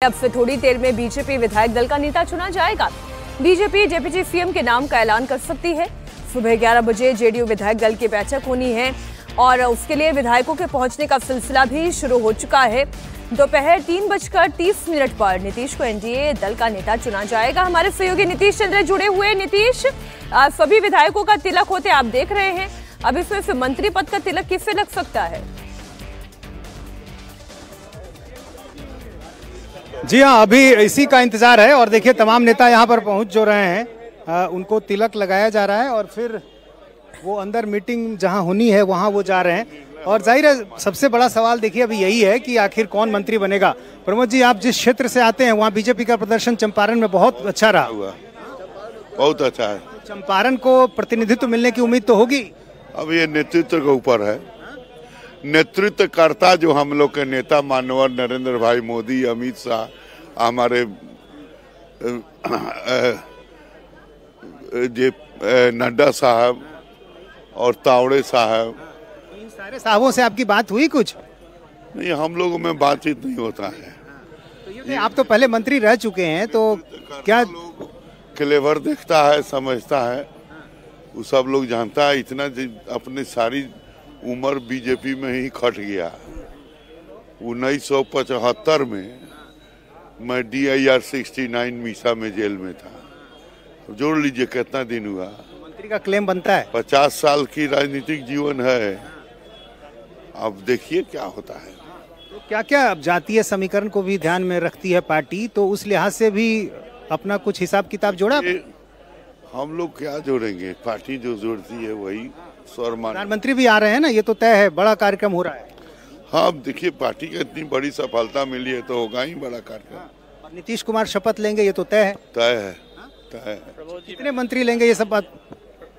अब से थोड़ी देर में बीजेपी विधायक दल का नेता चुना जाएगा। बीजेपी डिप्टी सीएम के नाम का ऐलान कर सकती है। सुबह 11 बजे जेडीयू विधायक दल की बैठक होनी है और उसके लिए विधायकों के पहुंचने का सिलसिला भी शुरू हो चुका है। दोपहर 3:30 पर नीतीश को एनडीए दल का नेता चुना जाएगा। हमारे सहयोगी नीतीश चंद्र जुड़े हुए। नीतीश, सभी विधायकों का तिलक होते आप देख रहे हैं, अब इसमें फिर मंत्री पद का तिलक किससे लग सकता है? जी हाँ, अभी इसी का इंतजार है और देखिए तमाम नेता यहाँ पर पहुँच जो रहे हैं, उनको तिलक लगाया जा रहा है और फिर वो अंदर मीटिंग जहाँ होनी है वहाँ वो जा रहे हैं। और जाहिर है सबसे बड़ा सवाल देखिए अभी यही है कि आखिर कौन मंत्री बनेगा। प्रमोद जी, आप जिस क्षेत्र से आते हैं वहाँ बीजेपी का प्रदर्शन चंपारण में बहुत अच्छा रहा। बहुत अच्छा है। चंपारण को प्रतिनिधित्व मिलने की उम्मीद तो होगी। अब ये नेतृत्व के ऊपर है। नेतृत्वकर्ता जो हम लोग के नेता मानवर नरेंद्र भाई मोदी, अमित शाह, हमारे नड्डा साहब और तावड़े साहब, इन सारे साहबों से आपकी बात हुई? कुछ नहीं, हम लोगों में बातचीत नहीं होता है। तो आप तो पहले मंत्री रह चुके हैं, तो क्या क्लेवर देखता है, समझता है, वो सब लोग जानता है। इतना अपनी सारी उम्र बीजेपी में ही खट गया। 1975 में मैं DIR 69 मीसा में जेल में था। जोड़ लीजिए कितना दिन हुआ। मंत्री का क्लेम बनता है। 50 साल की राजनीतिक जीवन है। अब देखिए क्या होता है। तो क्या क्या जातीय समीकरण को भी ध्यान में रखती है पार्टी, तो उस लिहाज से भी अपना कुछ हिसाब किताब जोड़ा? हम लोग क्या जोड़ेंगे, पार्टी जो जोड़ती है वही स्वरमान। प्रधानमंत्री भी आ रहे हैं ना, ये तो तय है, बड़ा कार्यक्रम हो रहा है। हाँ, देखिए पार्टी को इतनी बड़ी सफलता मिली है तो होगा ही बड़ा कार्यक्रम। और नीतीश कुमार शपथ लेंगे, ये तो तय है। तय है, तय है। कितने मंत्री लेंगे ये सब बात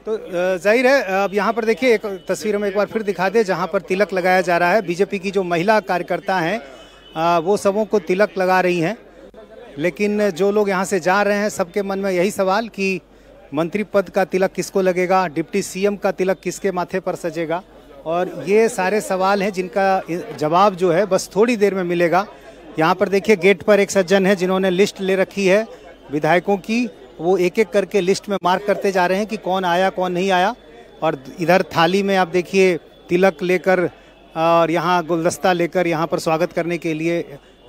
तो जाहिर है। अब यहाँ पर देखिए एक तस्वीर में एक बार फिर दिखा दे, जहाँ पर तिलक लगाया जा रहा है। बीजेपी की जो महिला कार्यकर्ता हैं वो सबों को तिलक लगा रही हैं, लेकिन जो लोग यहाँ से जा रहे हैं सबके मन में यही सवाल कि मंत्री पद का तिलक किसको लगेगा, डिप्टी सीएम का तिलक किसके माथे पर सजेगा। और ये सारे सवाल हैं जिनका जवाब जो है बस थोड़ी देर में मिलेगा। यहाँ पर देखिए गेट पर एक सज्जन है जिन्होंने लिस्ट ले रखी है विधायकों की, वो एक एक करके लिस्ट में मार्क करते जा रहे हैं कि कौन आया कौन नहीं आया। और इधर थाली में आप देखिए तिलक लेकर और यहाँ गुलदस्ता लेकर यहाँ पर स्वागत करने के लिए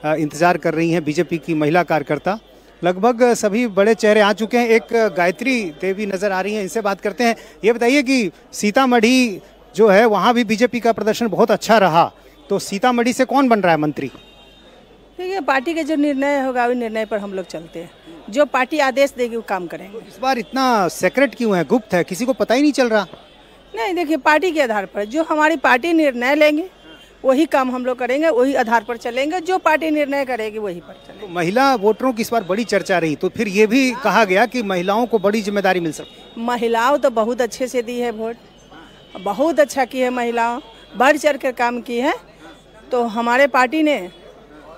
इंतजार कर रही हैं बीजेपी की महिला कार्यकर्ता। लगभग सभी बड़े चेहरे आ चुके हैं। एक गायत्री देवी नजर आ रही हैं, इनसे बात करते हैं। ये बताइए कि सीतामढ़ी जो है वहाँ भी बीजेपी का प्रदर्शन बहुत अच्छा रहा, तो सीतामढ़ी से कौन बन रहा है मंत्री? देखिए, पार्टी के जो निर्णय होगा उस निर्णय पर हम लोग चलते हैं। जो पार्टी आदेश देगी वो काम करेंगे। इस बार इतना सेक्रेट क्यों है, गुप्त है, किसी को पता ही नहीं चल रहा? नहीं, देखिए पार्टी के आधार पर जो हमारी पार्टी निर्णय लेंगे वही काम हम लोग करेंगे, वही आधार पर चलेंगे। जो पार्टी निर्णय करेगी वही पर चलेंगे। तो महिला वोटरों की इस बार बड़ी चर्चा रही, तो फिर ये भी कहा गया कि महिलाओं को बड़ी जिम्मेदारी मिल सकती है। महिलाओं तो बहुत अच्छे से दी है वोट, बहुत अच्छा की है, महिलाओं बढ़ चढ़ कर काम की है। तो हमारे पार्टी ने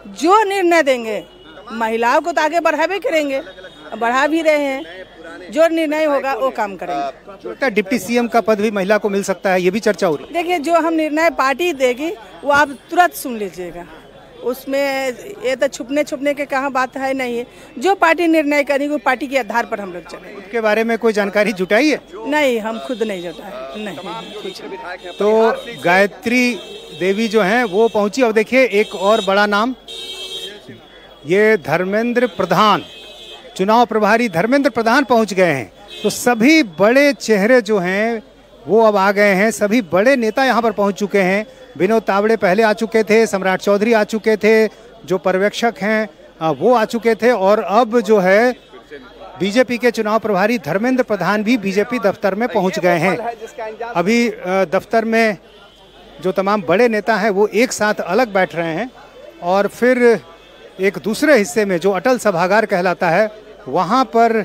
जो निर्णय देंगे महिलाओं को तो आगे बढ़ावे करेंगे, बढ़ा भी रहे हैं। जो निर्णय होगा वो काम करेंगे। डिप्टी सीएम का पद भी महिला को मिल सकता है, ये भी चर्चा हो रही है। देखिए, जो हम निर्णय पार्टी देगी वो आप तुरंत सुन लीजिएगा, उसमें ये तो छुपने के कहाँ बात है नहीं है। जो पार्टी निर्णय करेगी वो पार्टी के आधार पर हम लोग चलेंगे। उसके बारे में कोई जानकारी जुटाई है? नहीं, हम खुद नहीं जुटाए, नहीं कुछ। तो गायत्री देवी जो हैं वो पहुंची। अब देखिए एक और बड़ा नाम, ये धर्मेंद्र प्रधान, चुनाव प्रभारी धर्मेंद्र प्रधान पहुंच गए हैं। तो सभी बड़े चेहरे जो हैं वो अब आ गए हैं, सभी बड़े नेता यहाँ पर पहुंच चुके हैं। विनोद तावड़े पहले आ चुके थे, सम्राट चौधरी आ चुके थे, जो पर्यवेक्षक हैं वो आ चुके थे, और अब जो है बीजेपी के चुनाव प्रभारी धर्मेंद्र प्रधान भी बीजेपी दफ्तर में पहुंच गए हैं। अभी दफ्तर में जो तमाम बड़े नेता हैं वो एक साथ अलग बैठ रहे हैं और फिर एक दूसरे हिस्से में जो अटल सभागार कहलाता है वहाँ पर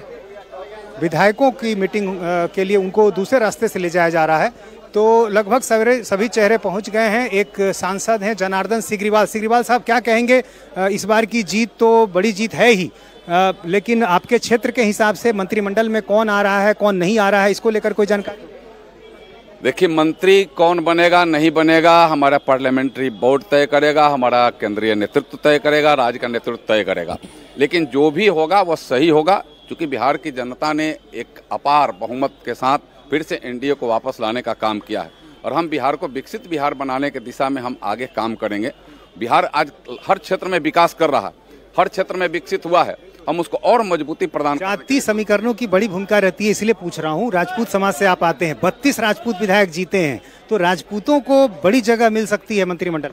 विधायकों की मीटिंग के लिए उनको दूसरे रास्ते से ले जाया जा रहा है। तो लगभग सभी चेहरे पहुंच गए हैं। एक सांसद हैं जनार्दन सिग्रीवाल। सिग्रीवाल साहब, क्या कहेंगे? इस बार की जीत तो बड़ी जीत है ही, लेकिन आपके क्षेत्र के हिसाब से मंत्रिमंडल में कौन आ रहा है कौन नहीं आ रहा है, इसको लेकर कोई जानकारी? देखिए, मंत्री कौन बनेगा नहीं बनेगा हमारा पार्लियामेंट्री बोर्ड तय करेगा, हमारा केंद्रीय नेतृत्व तय करेगा, राज्य का नेतृत्व तय करेगा। लेकिन जो भी होगा वह सही होगा, क्योंकि बिहार की जनता ने एक अपार बहुमत के साथ फिर से एनडीए को वापस लाने का काम किया है और हम बिहार को विकसित बिहार बनाने की दिशा में हम आगे काम करेंगे। बिहार आज हर क्षेत्र में विकास कर रहा है, हर क्षेत्र में विकसित हुआ है, हम उसको और मजबूती प्रदान। जाति समीकरणों की बड़ी भूमिका रहती है, इसलिए पूछ रहा हूँ। राजपूत समाज से आप आते हैं, 32 राजपूत विधायक जीते हैं, तो राजपूतों को बड़ी जगह मिल सकती है मंत्रिमंडल।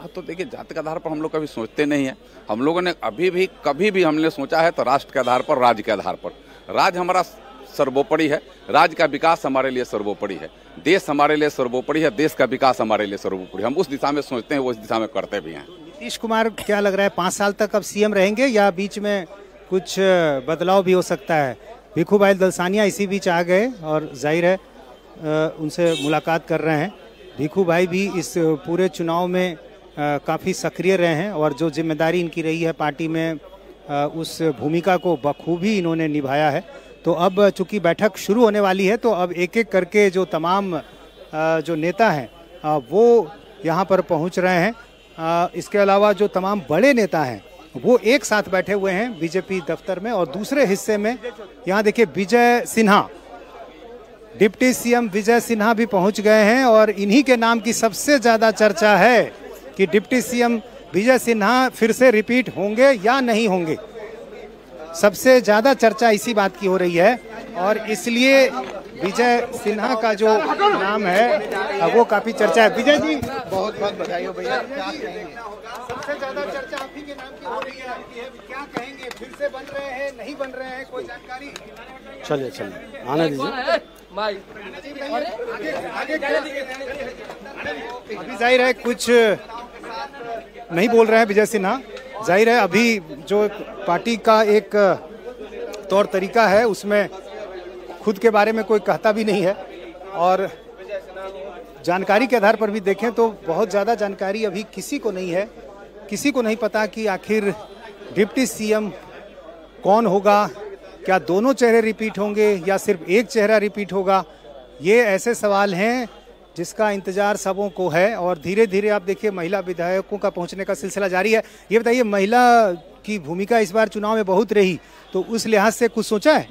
तो देखिए, जाति के आधार पर हम लोग कभी सोचते नहीं है। हम लोगों ने अभी भी कभी भी हमने सोचा है तो राष्ट्र के आधार पर, राज्य के आधार पर। राज्य हमारा सर्वोपरि है, राज्य का विकास हमारे लिए सर्वोपरि है, देश हमारे लिए सर्वोपरि है, देश का विकास हमारे लिए सर्वोपरि। हम उस दिशा में सोचते हैं, वो इस दिशा में करते भी हैं। नीतीश कुमार क्या लग रहा है, 5 साल तक अब सीएम रहेंगे या बीच में कुछ बदलाव भी हो सकता है? भिखू भाई दलसानिया इसी बीच आ गए और जाहिर है उनसे मुलाकात कर रहे हैं। भिखू भाई भी इस पूरे चुनाव में काफ़ी सक्रिय रहे हैं और जो जिम्मेदारी इनकी रही है पार्टी में, उस भूमिका को बखूबी इन्होंने निभाया है। तो अब चूंकि बैठक शुरू होने वाली है, तो अब एक एक करके जो तमाम जो नेता हैं वो यहाँ पर पहुँच रहे हैं। इसके अलावा जो तमाम बड़े नेता हैं वो एक साथ बैठे हुए हैं बीजेपी दफ्तर में। और दूसरे हिस्से में यहाँ देखिए विजय सिन्हा, डिप्टी सीएम विजय सिन्हा भी पहुँच गए हैं और इन्हीं के नाम की सबसे ज़्यादा चर्चा है कि डिप्टी सीएम विजय सिन्हा फिर से रिपीट होंगे या नहीं होंगे। सबसे ज़्यादा चर्चा इसी बात की हो रही है और इसलिए विजय सिन्हा का जो नाम है वो काफ़ी चर्चा है। विजय जी बहुत बहुत बधाई हो भैया। सबसे ज़्यादा चर्चा आप ही के नाम की हो रही है, क्या कहेंगे, फिर से बन रहे हैं नहीं बन रहे हैं, कोई जानकारी? चलिए आने दीजिए। अभी जाहिर है कुछ नहीं बोल रहे हैं विजय सिन्हा। जाहिर है अभी जो पार्टी का एक तौर तरीका है उसमें खुद के बारे में कोई कहता भी नहीं है और जानकारी के आधार पर भी देखें तो बहुत ज़्यादा जानकारी अभी किसी को नहीं है। किसी को नहीं पता कि आखिर डिप्टी सीएम कौन होगा, क्या दोनों चेहरे रिपीट होंगे या सिर्फ एक चेहरा रिपीट होगा। ये ऐसे सवाल हैं जिसका इंतजार सबों को है और धीरे धीरे आप देखिए महिला विधायकों का पहुंचने का सिलसिला जारी है। ये बताइए, महिला की भूमिका इस बार चुनाव में बहुत रही, तो उस लिहाज से कुछ सोचा है?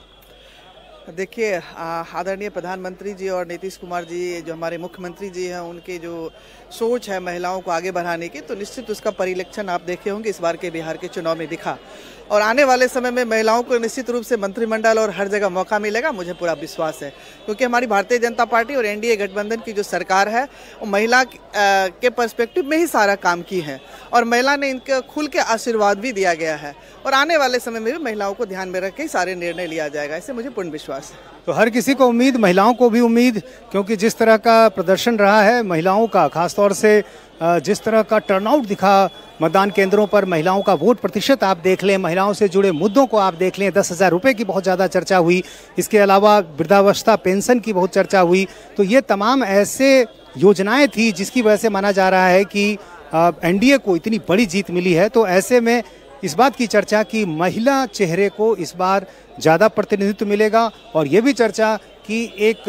देखिए, आदरणीय प्रधानमंत्री जी और नीतीश कुमार जी जो हमारे मुख्यमंत्री जी हैं, उनके जो सोच है महिलाओं को आगे बढ़ाने की, तो निश्चित उसका परिलक्षण आप देखे होंगे इस बार के बिहार के चुनाव में दिखा। और आने वाले समय में महिलाओं को निश्चित रूप से मंत्रिमंडल और हर जगह मौका मिलेगा, मुझे पूरा विश्वास है। क्योंकि हमारी भारतीय जनता पार्टी और एनडीए गठबंधन की जो सरकार है वो महिला के पर्सपेक्टिव में ही सारा काम की है और महिला ने इनका खुल के आशीर्वाद भी दिया गया है और आने वाले समय में भी महिलाओं को ध्यान में रख के ही सारे निर्णय लिया जाएगा, इससे मुझे पूर्ण विश्वास है। तो हर किसी को उम्मीद, महिलाओं को भी उम्मीद, क्योंकि जिस तरह का प्रदर्शन रहा है महिलाओं का, खासतौर से जिस तरह का टर्नआउट दिखा मतदान केंद्रों पर, महिलाओं का वोट प्रतिशत आप देख लें, महिलाओं से जुड़े मुद्दों को आप देख लें, 10,000 रुपये की बहुत ज़्यादा चर्चा हुई, इसके अलावा वृद्धावस्था पेंशन की बहुत चर्चा हुई। तो ये तमाम ऐसे योजनाएं थी जिसकी वजह से माना जा रहा है कि एनडीए को इतनी बड़ी जीत मिली है। तो ऐसे में इस बात की चर्चा कि महिला चेहरे को इस बार ज़्यादा प्रतिनिधित्व मिलेगा और ये भी चर्चा कि एक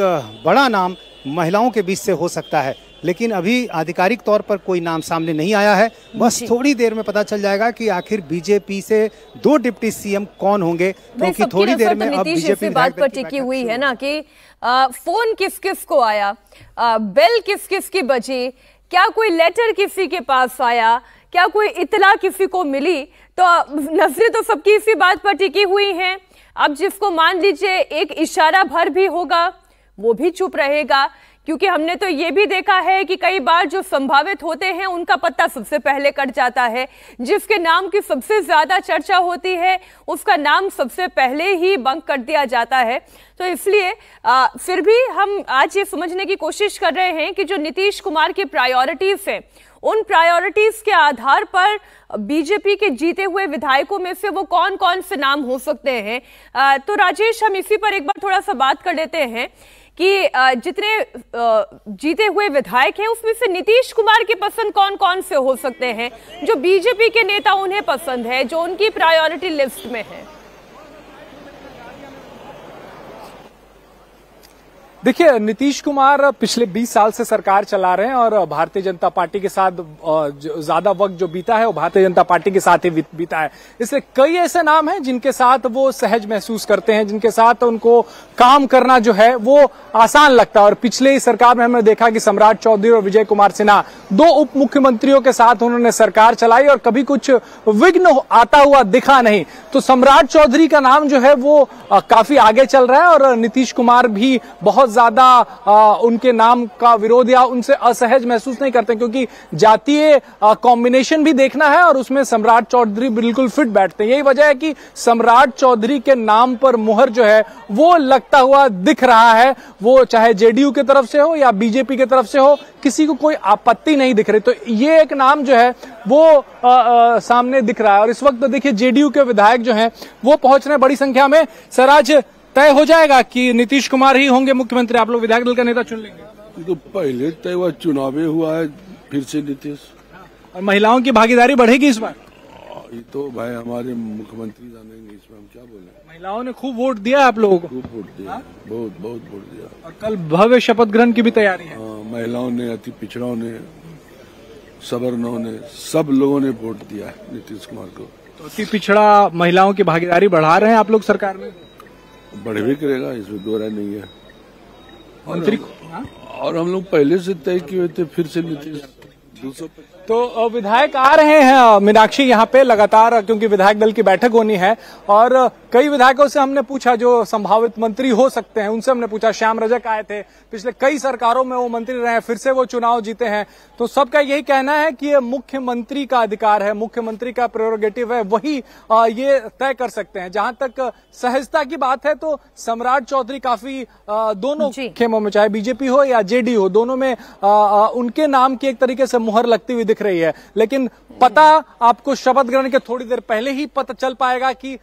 बड़ा नाम महिलाओं के बीच से हो सकता है। लेकिन अभी आधिकारिक तौर पर कोई नाम सामने नहीं आया है, बस थोड़ी देर में पता चल जाएगा कि आखिर बीजेपी से 2 डिप्टी सीएम कौन होंगे, क्योंकि थोड़ी देर में अब बीजेपी बात पर टिकी हुई है ना कि फोन किस किस को आया, बेल किस किस की बजी, क्या कोई लेटर किसी के पास आया, क्या कोई इतला किसी को मिली, तो नजरें तो सबकी इसी बात पर टिकी हुई हैं। अब जिसको मान लीजिए एक इशारा भर भी होगा वो भी चुप रहेगा, क्योंकि हमने तो ये भी देखा है कि कई बार जो संभावित होते हैं उनका पत्ता सबसे पहले कट जाता है, जिसके नाम की सबसे ज्यादा चर्चा होती है उसका नाम सबसे पहले ही बंक कर दिया जाता है। तो इसलिए फिर भी हम आज ये समझने की कोशिश कर रहे हैं कि जो नीतीश कुमार की प्रायोरिटीज हैं, उन प्रायोरिटीज के आधार पर बीजेपी के जीते हुए विधायकों में से वो कौन कौन से नाम हो सकते हैं। तो राजेश, हम इसी पर एक बार थोड़ा सा बात कर लेते हैं कि जितने जीते हुए विधायक हैं उसमें से नीतीश कुमार की पसंद कौन कौन से हो सकते हैं, जो बीजेपी के नेता उन्हें पसंद है, जो उनकी प्रायोरिटी लिस्ट में है। देखिए, नीतीश कुमार पिछले 20 साल से सरकार चला रहे हैं और भारतीय जनता पार्टी के साथ ज्यादा वक्त जो बीता है वो भारतीय जनता पार्टी के साथ ही बीता है। इसलिए कई ऐसे नाम हैं जिनके साथ वो सहज महसूस करते हैं, जिनके साथ उनको काम करना जो है वो आसान लगता है। और पिछले ही सरकार में हमने देखा कि सम्राट चौधरी और विजय कुमार सिन्हा 2 उप मुख्यमंत्रियों के साथ उन्होंने सरकार चलाई और कभी कुछ विघ्न आता हुआ दिखा नहीं। तो सम्राट चौधरी का नाम जो है वो काफी आगे चल रहा है और नीतीश कुमार भी बहुत ज्यादा उनके नाम का विरोध या उनसे असहज महसूस नहीं करते, क्योंकि जातीय कॉम्बिनेशन भी देखना है और उसमें सम्राट चौधरी बिल्कुल फिट बैठते हैं। यही वजह है कि सम्राट चौधरी के नाम पर मुहर जो है वो लगता हुआ दिख रहा है, वो चाहे जेडीयू की तरफ से हो या बीजेपी की तरफ से हो, किसी को कोई आपत्ति नहीं दिख रही। तो ये एक नाम जो है वो सामने दिख रहा है। और इस वक्त देखिए जेडीयू के विधायक जो हैं वो पहुंच रहे हैं बड़ी संख्या में। सर, आज तय हो जाएगा कि नीतीश कुमार ही होंगे मुख्यमंत्री? आप लोग विधायक दल का नेता चुन लेंगे? तो पहले तय हुआ, चुनाव हुआ है, फिर से नीतीश। और महिलाओं की भागीदारी बढ़ेगी इस बार? ये तो भाई हमारे मुख्यमंत्री जानेंगे, इसमें हम क्या बोले। महिलाओं ने खूब वोट दिया आप लोगों को? खूब वोट दिया, बहुत बहुत वोट दिया। और कल भव्य शपथ ग्रहण की भी तैयारी है। महिलाओं ने, अति पिछड़ों ने, सवर्णों ने, सब लोगों ने वोट दिया है नीतीश कुमार को। तो अति पिछड़ा महिलाओं की भागीदारी बढ़ा रहे हैं आप लोग सरकार में? बढ़ भी करेगा, इसमें दो राय नहीं है। मंत्री और हम लोग पहले से तय किए हुए थे, फिर से नीतीश 200। तो विधायक आ रहे हैं मीनाक्षी यहाँ पे लगातार, क्योंकि विधायक दल की बैठक होनी है और कई विधायकों से हमने पूछा जो संभावित मंत्री हो सकते हैं, उनसे हमने पूछा। श्याम रजक आए थे, पिछले कई सरकारों में वो मंत्री रहे, फिर से वो चुनाव जीते हैं। तो सबका यही कहना है कि ये मुख्यमंत्री का अधिकार है, मुख्यमंत्री का प्रेरोगेटिव है, वही ये तय कर सकते हैं। जहां तक सहजता की बात है तो सम्राट चौधरी काफी दोनों खेमों में, चाहे बीजेपी हो या जेडीयू हो, दोनों में उनके नाम की एक तरीके से मुहर लगती हुई दिख रही है। लेकिन पता आपको शपथ ग्रहण के थोड़ी देर पहले ही पता चल पाएगा कि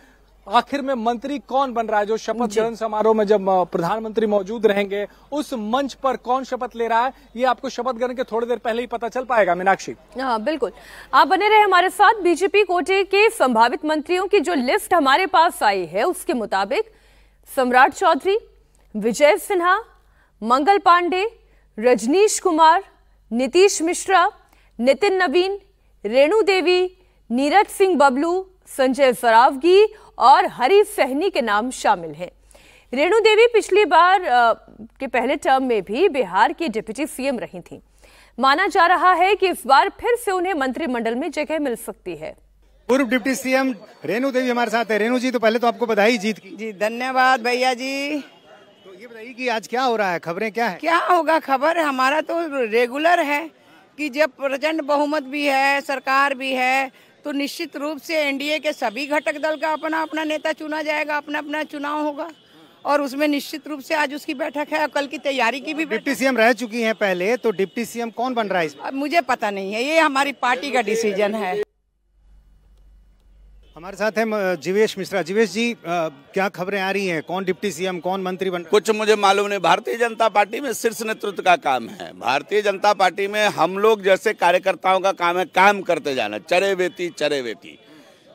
आखिर में मंत्री कौन बन रहा है। जो शपथ ग्रहण समारोह में जब प्रधानमंत्री मौजूद रहेंगे उस मंच पर कौन शपथ ले रहा है, ये आपको शपथ ग्रहण के थोड़ी देर पहले ही पता चल पाएगा। मीनाक्षी, हाँ बिल्कुल, आप बने रहे हमारे साथ। बीजेपी कोटे के संभावित मंत्रियों की जो लिस्ट हमारे पास आई है उसके मुताबिक सम्राट चौधरी, विजय सिन्हा, मंगल पांडे, रजनीश कुमार, नीतीश मिश्रा, नितिन नवीन, रेणु देवी, नीरज सिंह बबलू, संजय सरावगी और हरी सहनी के नाम शामिल हैं। रेणु देवी पिछली बार के पहले टर्म में भी बिहार की डिप्टी सीएम रही थीं। माना जा रहा है कि इस बार फिर से उन्हें मंत्रिमंडल में जगह मिल सकती है। पूर्व डिप्टी सीएम रेणु देवी हमारे साथ है। रेणु जी, तो पहले तो आपको बधाई जीत की। जी धन्यवाद भैया जी। तो ये बताइए कि आज क्या हो रहा है, खबरें क्या है? क्या होगा, खबर हमारा तो रेगुलर है कि जब प्रचंड बहुमत भी है, सरकार भी है, तो निश्चित रूप से एनडीए के सभी घटक दल का अपना अपना नेता चुना जाएगा, अपना अपना चुनाव होगा और उसमें निश्चित रूप से आज उसकी बैठक है। कल की तैयारी की भी डिप्टी सीएम रह चुकी हैं पहले, तो डिप्टी सीएम कौन बन रहा है इसमें? मुझे पता नहीं है, ये हमारी पार्टी का डिसीजन है। हमारे साथ है जीवेश मिश्रा। जीवेश जी, क्या खबरें आ रही हैं, कौन डिप्टी सीएम, कौन मंत्री बन? कुछ मुझे मालूम नहीं। भारतीय जनता पार्टी में शीर्ष नेतृत्व का काम है। भारतीय जनता पार्टी में हम लोग जैसे कार्यकर्ताओं का काम है काम करते जाना, चरे बेटी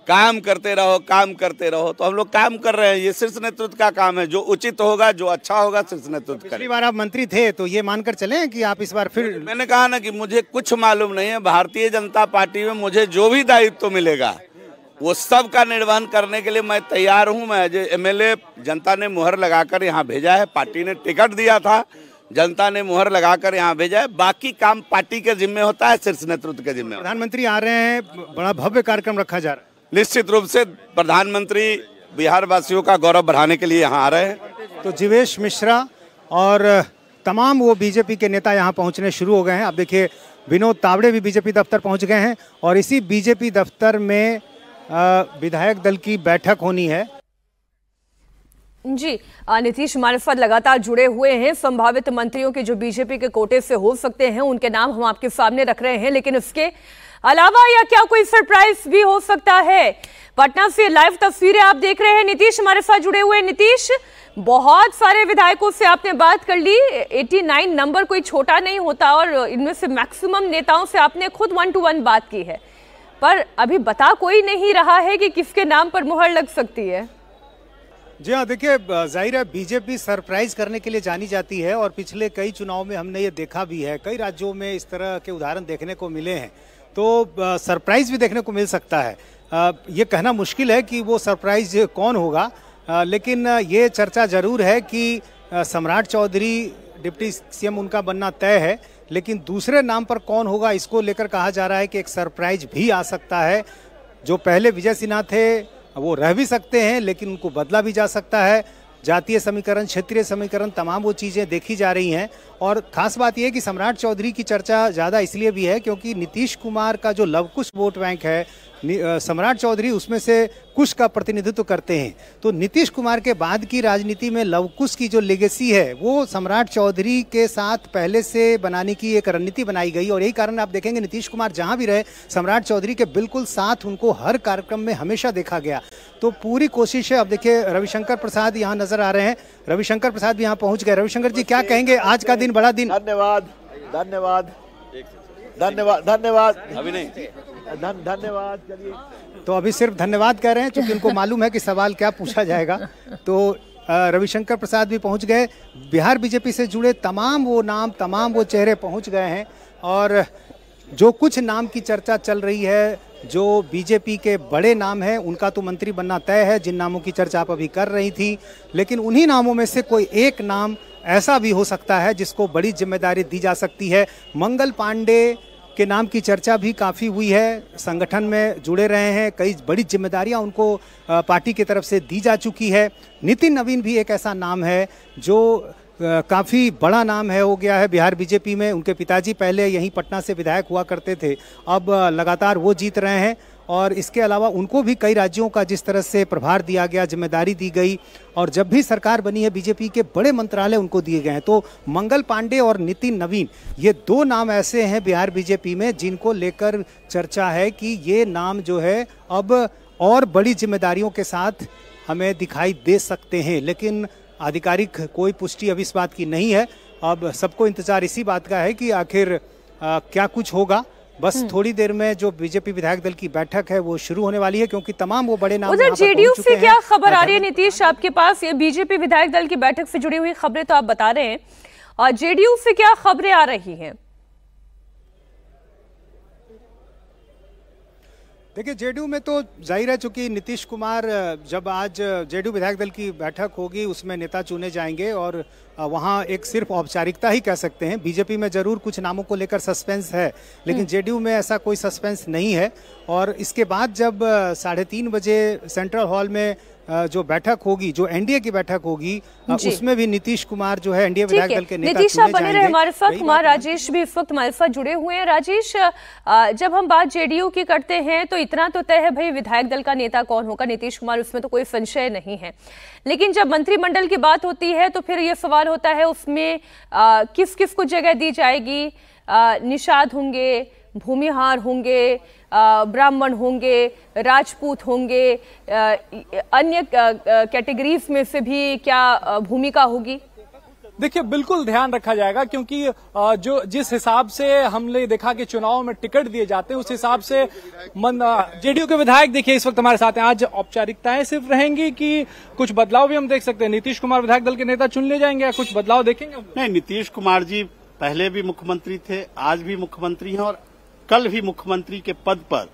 काम करते रहो, काम करते रहो। तो हम लोग काम कर रहे हैं, ये शीर्ष नेतृत्व का काम है। जो उचित होगा, जो अच्छा होगा, शीर्ष नेतृत्व पिछली बार आप मंत्री थे तो ये मानकर चलें कि आप इस बार फिर? मैंने कहा ना कि मुझे कुछ मालूम नहीं है। भारतीय जनता पार्टी में मुझे जो भी दायित्व मिलेगा वो सब का निर्वहन करने के लिए मैं तैयार हूं। मैं जो एमएलए जनता ने मुहर लगाकर यहाँ भेजा है, पार्टी ने टिकट दिया था, जनता ने मुहर लगाकर यहाँ भेजा है। बाकी काम पार्टी के जिम्मे होता है, शीर्ष नेतृत्व के जिम्मे। प्रधानमंत्री आ रहे हैं, बड़ा भव्य कार्यक्रम रखा जा रहा है। निश्चित रूप से प्रधानमंत्री बिहार वासियों का गौरव बढ़ाने के लिए यहाँ आ रहे हैं। तो जीवेश मिश्रा और तमाम वो बीजेपी के नेता यहाँ पहुँचने शुरू हो गए हैं। आप देखिए विनोद तावड़े भी बीजेपी दफ्तर पहुँच गए हैं और इसी बीजेपी दफ्तर में विधायक दल की बैठक होनी है। जी, नीतीश हमारे साथ लगातार जुड़े हुए हैं। संभावित मंत्रियों के जो बीजेपी के कोटे से हो सकते हैं उनके नाम हम आपके सामने रख रहे हैं, लेकिन इसके अलावा या क्या कोई सरप्राइज भी हो सकता है? पटना से लाइव तस्वीरें आप देख रहे हैं, नीतीश हमारे साथ जुड़े हुए। नीतीश, बहुत सारे विधायकों से आपने बात कर ली, 89 नंबर कोई छोटा नहीं होता और इनमें से मैक्सिमम नेताओं से आपने खुद 1-to-1 बात की है, पर अभी बता कोई नहीं रहा है कि किसके नाम पर मुहर लग सकती है। जी हाँ, देखिए जाहिर है बीजेपी सरप्राइज करने के लिए जानी जाती है और पिछले कई चुनाव में हमने ये देखा भी है, कई राज्यों में इस तरह के उदाहरण देखने को मिले हैं। तो सरप्राइज भी देखने को मिल सकता है। ये कहना मुश्किल है कि वो सरप्राइज कौन होगा, लेकिन ये चर्चा जरूर है कि सम्राट चौधरी डिप्टी सीएम उनका बनना तय है, लेकिन दूसरे नाम पर कौन होगा इसको लेकर कहा जा रहा है कि एक सरप्राइज भी आ सकता है। जो पहले विजय सिन्हा थे वो रह भी सकते हैं, लेकिन उनको बदला भी जा सकता है। जातीय समीकरण, क्षेत्रीय समीकरण, तमाम वो चीज़ें देखी जा रही हैं। और खास बात यह है कि सम्राट चौधरी की चर्चा ज़्यादा इसलिए भी है क्योंकि नीतीश कुमार का जो लवकुश वोट बैंक है, सम्राट चौधरी उसमें से कुश का प्रतिनिधित्व करते हैं। तो नीतीश कुमार के बाद की राजनीति में लवकुश की जो लेगेसी है वो सम्राट चौधरी के साथ पहले से बनाने की एक रणनीति बनाई गई, और यही कारण आप देखेंगे नीतीश कुमार जहां भी रहे सम्राट चौधरी के बिल्कुल साथ उनको हर कार्यक्रम में हमेशा देखा गया। तो पूरी कोशिश है। अब देखिए रविशंकर प्रसाद यहाँ नजर आ रहे हैं, रविशंकर प्रसाद भी यहाँ पहुंच गए। रविशंकर जी, क्या कहेंगे, आज का दिन बड़ा दिन? धन्यवाद धन्यवाद धन्यवाद धन्यवाद अभी नहीं धन्यवाद। चलिए, तो अभी सिर्फ धन्यवाद कह रहे हैं क्योंकि उनको मालूम है कि सवाल क्या पूछा जाएगा। तो रविशंकर प्रसाद भी पहुंच गए। बिहार बीजेपी से जुड़े तमाम वो नाम, तमाम वो चेहरे पहुंच गए हैं। और जो कुछ नाम की चर्चा चल रही है, जो बीजेपी के बड़े नाम हैं, उनका तो मंत्री बनना तय है, जिन नामों की चर्चा आप अभी कर रही थी। लेकिन उन्हीं नामों में से कोई एक नाम ऐसा भी हो सकता है जिसको बड़ी जिम्मेदारी दी जा सकती है। मंगल पांडे के नाम की चर्चा भी काफ़ी हुई है, संगठन में जुड़े रहे हैं, कई बड़ी जिम्मेदारियां उनको पार्टी की तरफ से दी जा चुकी है। नितिन नवीन भी एक ऐसा नाम है जो काफ़ी बड़ा नाम है, हो गया है बिहार बीजेपी में। उनके पिताजी पहले यहीं पटना से विधायक हुआ करते थे, अब लगातार वो जीत रहे हैं। और इसके अलावा उनको भी कई राज्यों का जिस तरह से प्रभार दिया गया, जिम्मेदारी दी गई, और जब भी सरकार बनी है बीजेपी के बड़े मंत्रालय उनको दिए गए हैं। तो मंगल पांडे और नितिन नवीन, ये दो नाम ऐसे हैं बिहार बीजेपी में जिनको लेकर चर्चा है कि ये नाम जो है अब और बड़ी जिम्मेदारियों के साथ हमें दिखाई दे सकते हैं। लेकिन आधिकारिक कोई पुष्टि अभी इस बात की नहीं है। अब सबको इंतजार इसी बात का है कि आखिर क्या कुछ होगा। बस थोड़ी देर में जो बीजेपी विधायक दल की बैठक है वो शुरू होने वाली है, क्योंकि तमाम वो बड़े नाम उधर जेडीयू से क्या खबर आ रही है नीतीश आपके पास? ये बीजेपी विधायक दल की बैठक से जुड़ी हुई खबरें तो आप बता रहे हैं, और जेडीयू से क्या खबरें आ रही हैं? देखिए जेडीयू में तो जाहिर है, चूंकि नीतीश कुमार जब आज जेडीयू विधायक दल की बैठक होगी उसमें नेता चुने जाएंगे, और वहाँ एक सिर्फ औपचारिकता ही कह सकते हैं। बीजेपी में जरूर कुछ नामों को लेकर सस्पेंस है, लेकिन जेडीयू में ऐसा कोई सस्पेंस नहीं है। और इसके बाद जब 3:30 बजे सेंट्रल हॉल में जो बैठक होगी, जो एनडीए की बैठक होगी, उसमें भी नीतीश कुमार जो है एनडीए विधायक दल के नेता नीतीश आप बने रहे हमारे साथ। कुमार राजेश भी इस वक्त हमारे साथ जुड़े हुए हैं। राजेश, जब हम बात जेडीयू की करते हैं तो इतना तो तय है भाई विधायक दल का नेता कौन होगा, नीतीश कुमार, उसमें तो कोई संशय नहीं है। लेकिन जब मंत्रिमंडल की बात होती है तो फिर ये सवाल होता है उसमें किस किस को जगह दी जाएगी। निषाद होंगे, भूमिहार होंगे, ब्राह्मण होंगे, राजपूत होंगे, अन्य कैटेगरीज में से भी क्या भूमिका होगी? देखिए बिल्कुल ध्यान रखा जाएगा, क्योंकि जो जिस हिसाब से हमने देखा कि चुनाव में टिकट दिए जाते हैं उस हिसाब से जेडीयू के विधायक देखिए इस वक्त हमारे साथ हैं। आज औपचारिकताएं सिर्फ रहेंगी कि कुछ बदलाव भी हम देख सकते हैं? नीतीश कुमार विधायक दल के नेता चुन ले जाएंगे या कुछ बदलाव देखेंगे? नहीं, नीतीश कुमार जी पहले भी मुख्यमंत्री थे, आज भी मुख्यमंत्री हैं और कल भी मुख्यमंत्री के पद पर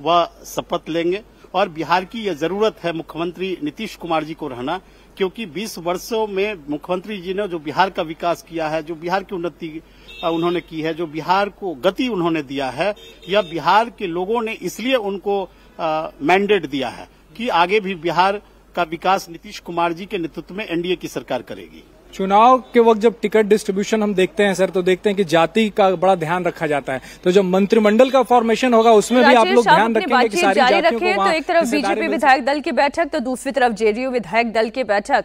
वह शपथ लेंगे। और बिहार की यह जरूरत है मुख्यमंत्री नीतीश कुमार जी को रहना, क्योंकि 20 वर्षों में मुख्यमंत्री जी ने जो बिहार का विकास किया है, जो बिहार की उन्नति उन्होंने की है, जो बिहार को गति उन्होंने दिया है, यह बिहार के लोगों ने इसलिए उनको मैंडेट दिया है कि आगे भी बिहार का विकास नीतीश कुमार जी के नेतृत्व में एनडीए की सरकार करेगी। चुनाव के वक्त जब टिकट डिस्ट्रीब्यूशन हम देखते हैं सर, तो देखते हैं कि जाति का बड़ा ध्यान रखा जाता है। तो जब मंत्रिमंडल का फॉर्मेशन होगा उसमें भी आप लोग ध्यान रखेंगे कि सारी जातियों को वहां तो एक तरफ बीजेपी विधायक दल की बैठक तो दूसरी तरफ जेडीयू विधायक दल की बैठक।